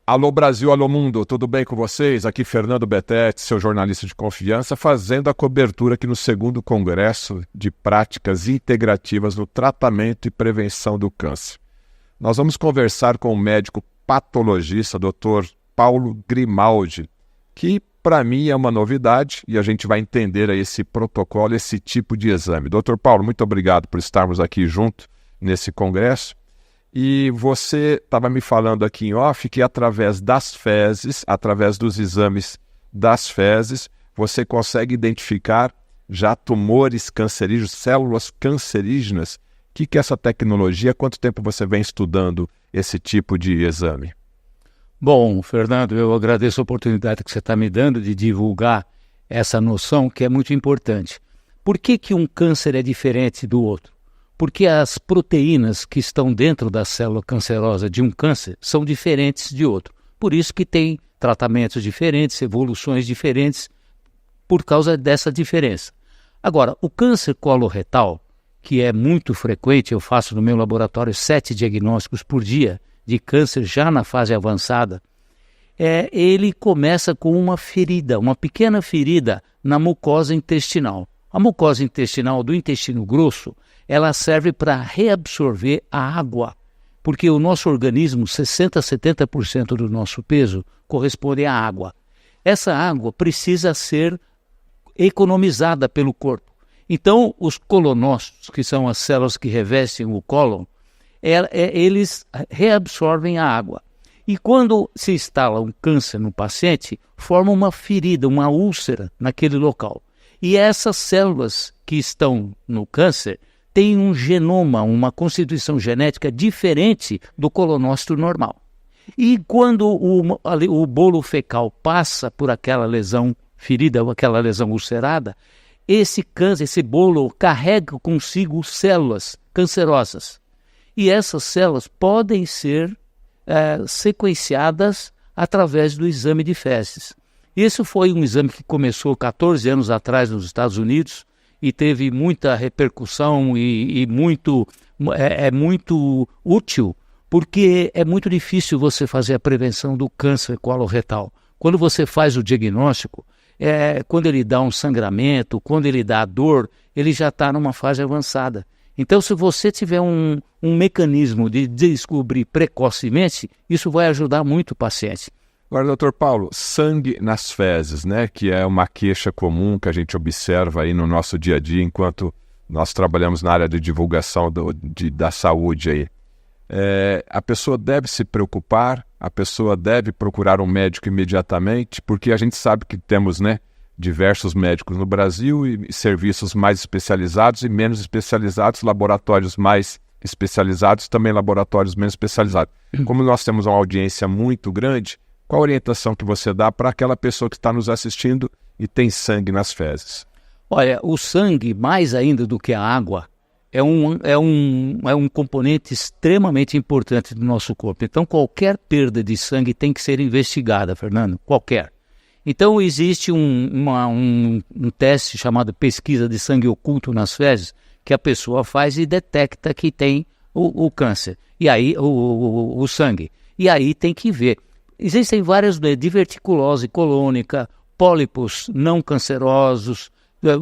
Alô Brasil, alô mundo, tudo bem com vocês? Aqui Fernando Betete, seu jornalista de confiança, fazendo a cobertura aqui no 2º Congresso de Práticas Integrativas no Tratamento e Prevenção do Câncer. Nós vamos conversar com o médico patologista, Dr. Paulo Grimaldi, que para mim é uma novidade e a gente vai entender aí esse protocolo, esse tipo de exame. Dr. Paulo, muito obrigado por estarmos aqui junto nesse congresso. E você estava me falando aqui em off que através das fezes, através dos exames das fezes, você consegue identificar já tumores cancerígenos, células cancerígenas. O que é essa tecnologia? Quanto tempo você vem estudando esse tipo de exame? Bom, Fernando, eu agradeço a oportunidade que você está me dando de divulgar essa noção que é muito importante. Por que um câncer é diferente do outro? Porque as proteínas que estão dentro da célula cancerosa de um câncer são diferentes de outro. Por isso que tem tratamentos diferentes, evoluções diferentes, por causa dessa diferença. Agora, o câncer coloretal, que é muito frequente, eu faço no meu laboratório 7 diagnósticos por dia de câncer já na fase avançada, ele começa com uma ferida, uma pequena ferida na mucosa intestinal. A mucosa intestinal do intestino grosso, ela serve para reabsorver a água, porque o nosso organismo, 60% a 70% do nosso peso, corresponde à água. Essa água precisa ser economizada pelo corpo. Então, os colonócitos, que são as células que revestem o cólon, eles reabsorvem a água. E quando se instala um câncer no paciente, forma uma ferida, uma úlcera naquele local. E essas células que estão no câncer têm um genoma, uma constituição genética diferente do colonócito normal. E quando o bolo fecal passa por aquela lesão ferida ou aquela lesão ulcerada, esse câncer, esse bolo carrega consigo células cancerosas. E essas células podem ser sequenciadas através do exame de fezes. Esse foi um exame que começou 14 anos atrás nos Estados Unidos e teve muita repercussão e muito útil, porque é muito difícil você fazer a prevenção do câncer coloretal. Quando você faz o diagnóstico, quando ele dá um sangramento, quando ele dá dor, ele já está numa fase avançada. Então, se você tiver um mecanismo de descobrir precocemente, isso vai ajudar muito o paciente. Agora, doutor Paulo, sangue nas fezes, né, que é uma queixa comum que a gente observa aí no nosso dia a dia enquanto nós trabalhamos na área de divulgação da saúde aí. A pessoa deve se preocupar, a pessoa deve procurar um médico imediatamente, porque a gente sabe que temos, né, diversos médicos no Brasil e serviços mais especializados e menos especializados, laboratórios mais especializados, também laboratórios menos especializados. Como nós temos uma audiência muito grande, qual a orientação que você dá para aquela pessoa que está nos assistindo e tem sangue nas fezes? Olha, o sangue, mais ainda do que a água, é um componente extremamente importante do nosso corpo. Então, qualquer perda de sangue tem que ser investigada, Fernando, qualquer. Então, existe um teste chamado pesquisa de sangue oculto nas fezes, que a pessoa faz e detecta que tem o câncer, e aí o sangue. E aí tem que ver. Existem várias diverticulose colônica, pólipos não cancerosos,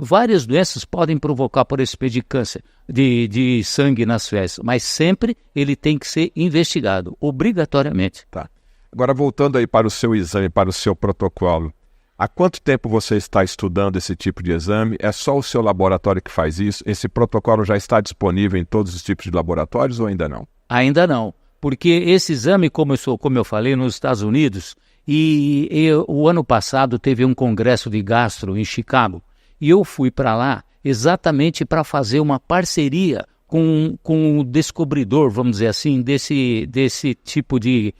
várias doenças podem provocar por esse tipo de câncer de sangue nas fezes, mas sempre ele tem que ser investigado, obrigatoriamente. Tá. Agora, voltando aí para o seu exame, para o seu protocolo, há quanto tempo você está estudando esse tipo de exame? É só o seu laboratório que faz isso? Esse protocolo já está disponível em todos os tipos de laboratórios ou ainda não? Ainda não. Porque esse exame começou, como eu falei, nos Estados Unidos e o ano passado teve um congresso de gastro em Chicago e eu fui para lá exatamente para fazer uma parceria com o descobridor, vamos dizer assim, desse tipo de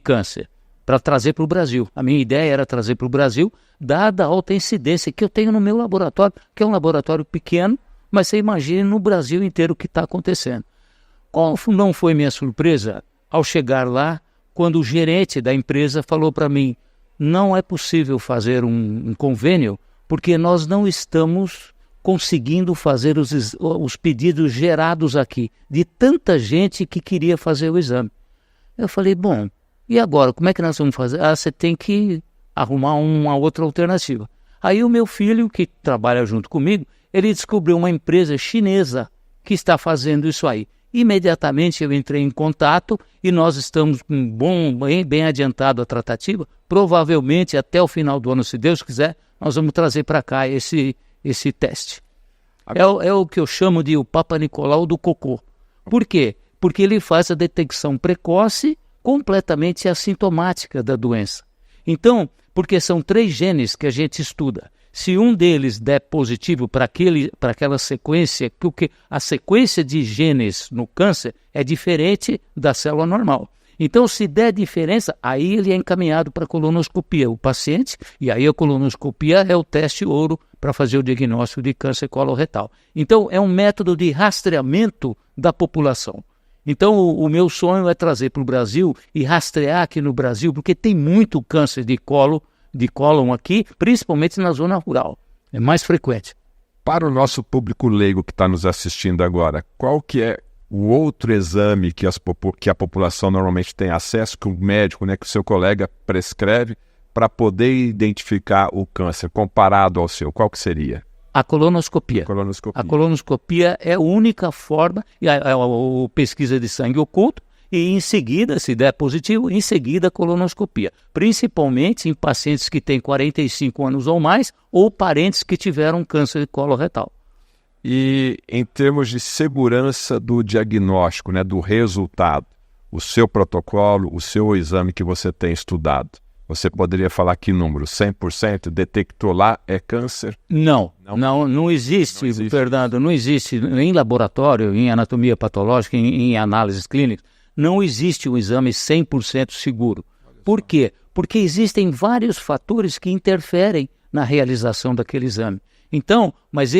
câncer, para trazer para o Brasil. A minha ideia era trazer para o Brasil, dada a alta incidência que eu tenho no meu laboratório, que é um laboratório pequeno, mas você imagina no Brasil inteiro o que está acontecendo. Qual não foi minha surpresa? Ao chegar lá, quando o gerente da empresa falou para mim, não é possível fazer um convênio porque nós não estamos conseguindo fazer os pedidos gerados aqui, de tanta gente que queria fazer o exame. Eu falei, bom, e agora, como é que nós vamos fazer? Você tem que arrumar uma outra alternativa. Aí o meu filho, que trabalha junto comigo, ele descobriu uma empresa chinesa que está fazendo isso aí. Imediatamente eu entrei em contato e nós estamos bem adiantado a tratativa. Provavelmente até o final do ano, se Deus quiser, nós vamos trazer para cá esse teste. É o que eu chamo de o Papa Nicolau do cocô. Por quê? Porque ele faz a detecção precoce completamente assintomática da doença. Então, porque são 3 genes que a gente estuda. Se um deles der positivo para aquela sequência, porque a sequência de genes no câncer é diferente da célula normal. Então, se der diferença, aí ele é encaminhado para a colonoscopia, o paciente, e aí a colonoscopia é o teste ouro para fazer o diagnóstico de câncer coloretal. Então, é um método de rastreamento da população. Então, o meu sonho é trazer para o Brasil e rastrear aqui no Brasil, porque tem muito câncer de cólon aqui, principalmente na zona rural. É mais frequente. Para o nosso público leigo que está nos assistindo agora, qual que é o outro exame que a população normalmente tem acesso, que o médico, que o seu colega prescreve, para poder identificar o câncer, comparado ao seu? Qual que seria? A colonoscopia. A colonoscopia é a única forma, a pesquisa de sangue oculto, e em seguida, se der positivo, em seguida a colonoscopia. Principalmente em pacientes que têm 45 anos ou mais, ou parentes que tiveram câncer coloretal. E em termos de segurança do diagnóstico, do resultado, o seu protocolo, o seu exame que você tem estudado, você poderia falar que número? 100%? Detectou lá, é câncer? Não existe, Fernando, não existe em laboratório, em anatomia patológica, em análises clínicas, não existe um exame 100% seguro. Por quê? Porque existem vários fatores que interferem na realização daquele exame. Então, mas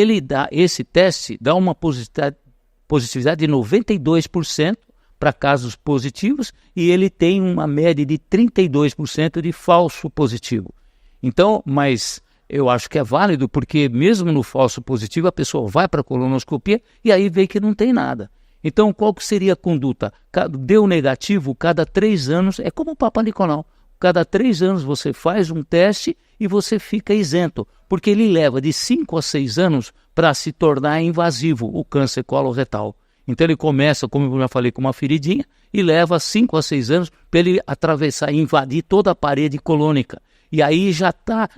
esse teste dá uma positividade de 92% para casos positivos e ele tem uma média de 32% de falso positivo. Então, mas eu acho que é válido porque mesmo no falso positivo a pessoa vai para a colonoscopia e aí vê que não tem nada. Então, qual que seria a conduta? Deu negativo, cada 3 anos, é como o Papa Nicolau. Cada 3 anos você faz um teste e você fica isento, porque ele leva de 5 a 6 anos para se tornar invasivo, o câncer coloretal. Então ele começa, como eu já falei, com uma feridinha e leva 5 a 6 anos para ele atravessar e invadir toda a parede colônica. E aí já tá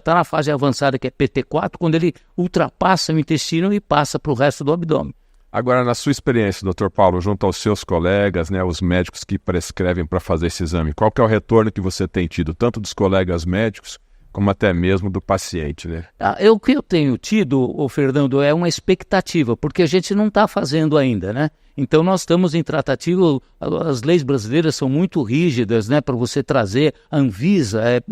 na fase avançada, que é PT4, quando ele ultrapassa o intestino e passa para o resto do abdômen. Agora, na sua experiência, Dr. Paulo, junto aos seus colegas, os médicos que prescrevem para fazer esse exame, qual que é o retorno que você tem tido, tanto dos colegas médicos, como até mesmo do paciente, O que eu tenho tido, Fernando, é uma expectativa, porque a gente não está fazendo ainda, Então nós estamos em tratativa, as leis brasileiras são muito rígidas, para você trazer a Anvisa, é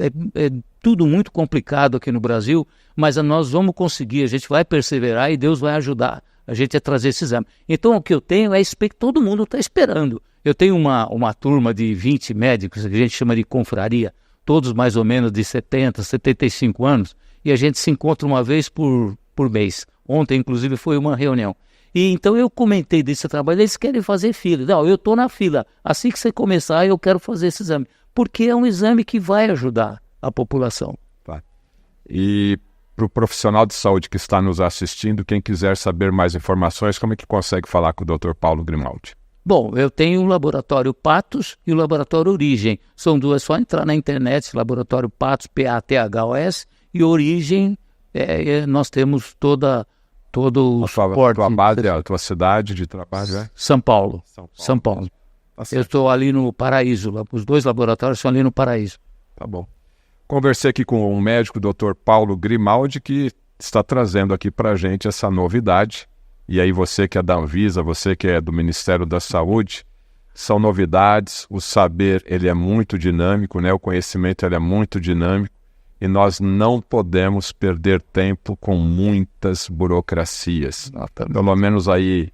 tudo muito complicado aqui no Brasil, mas nós vamos conseguir, a gente vai perseverar e Deus vai ajudar a gente a trazer esse exame. Então o que eu tenho é que todo mundo está esperando. Eu tenho uma turma de 20 médicos, que a gente chama de confraria, todos mais ou menos de 70, 75 anos, e a gente se encontra uma vez por mês. Ontem, inclusive, foi uma reunião. E então eu comentei desse trabalho, eles querem fazer fila. Não, eu estou na fila. Assim que você começar, eu quero fazer esse exame. Porque é um exame que vai ajudar a população. Tá. E para o profissional de saúde que está nos assistindo, quem quiser saber mais informações, como é que consegue falar com o Dr. Paulo Grimaldi? Bom, eu tenho o Laboratório Pathos e o Laboratório Origem. São duas, é só entrar na internet, Laboratório Pathos, Pathos, e Origem, nós temos todo o suporte. Tua base, a tua cidade de trabalho é? São Paulo. Tá, eu estou ali no Paraíso, os 2 laboratórios são ali no Paraíso. Tá bom. Conversei aqui com um médico, o Dr. Paulo Grimaldi, que está trazendo aqui para a gente essa novidade. E aí você que é da Anvisa, você que é do Ministério da Saúde, são novidades, o saber ele é muito dinâmico, o conhecimento ele é muito dinâmico e nós não podemos perder tempo com muitas burocracias. Pelo menos aí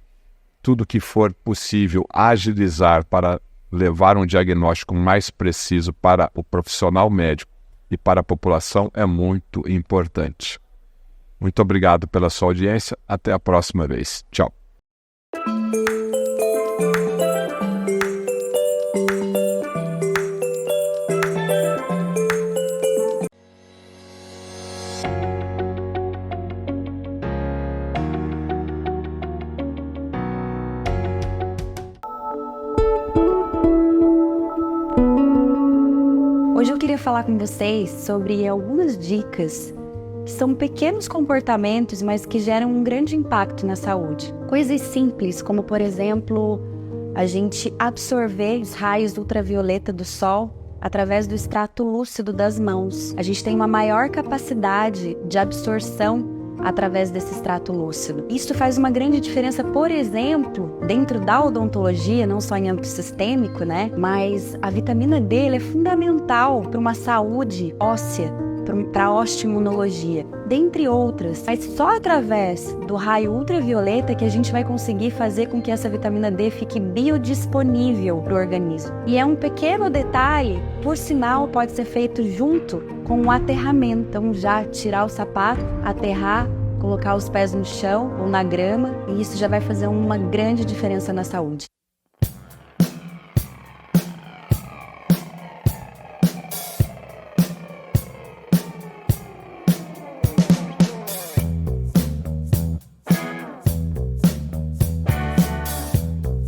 tudo que for possível agilizar para levar um diagnóstico mais preciso para o profissional médico e para a população é muito importante. Muito obrigado pela sua audiência. Até a próxima vez. Tchau. Hoje eu queria falar com vocês sobre algumas dicas que são pequenos comportamentos, mas que geram um grande impacto na saúde. Coisas simples, como por exemplo, a gente absorver os raios ultravioleta do sol através do extrato lúcido das mãos. A gente tem uma maior capacidade de absorção através desse extrato lúcido. Isso faz uma grande diferença, por exemplo, dentro da odontologia, não só em âmbito sistêmico, né? Mas a vitamina D ela é fundamental para uma saúde óssea, para a osteoimunologia, dentre outras. Mas só através do raio ultravioleta que a gente vai conseguir fazer com que essa vitamina D fique biodisponível para o organismo. E é um pequeno detalhe, por sinal, pode ser feito junto com um aterramento. Então já tirar o sapato, aterrar, colocar os pés no chão ou na grama, e isso já vai fazer uma grande diferença na saúde.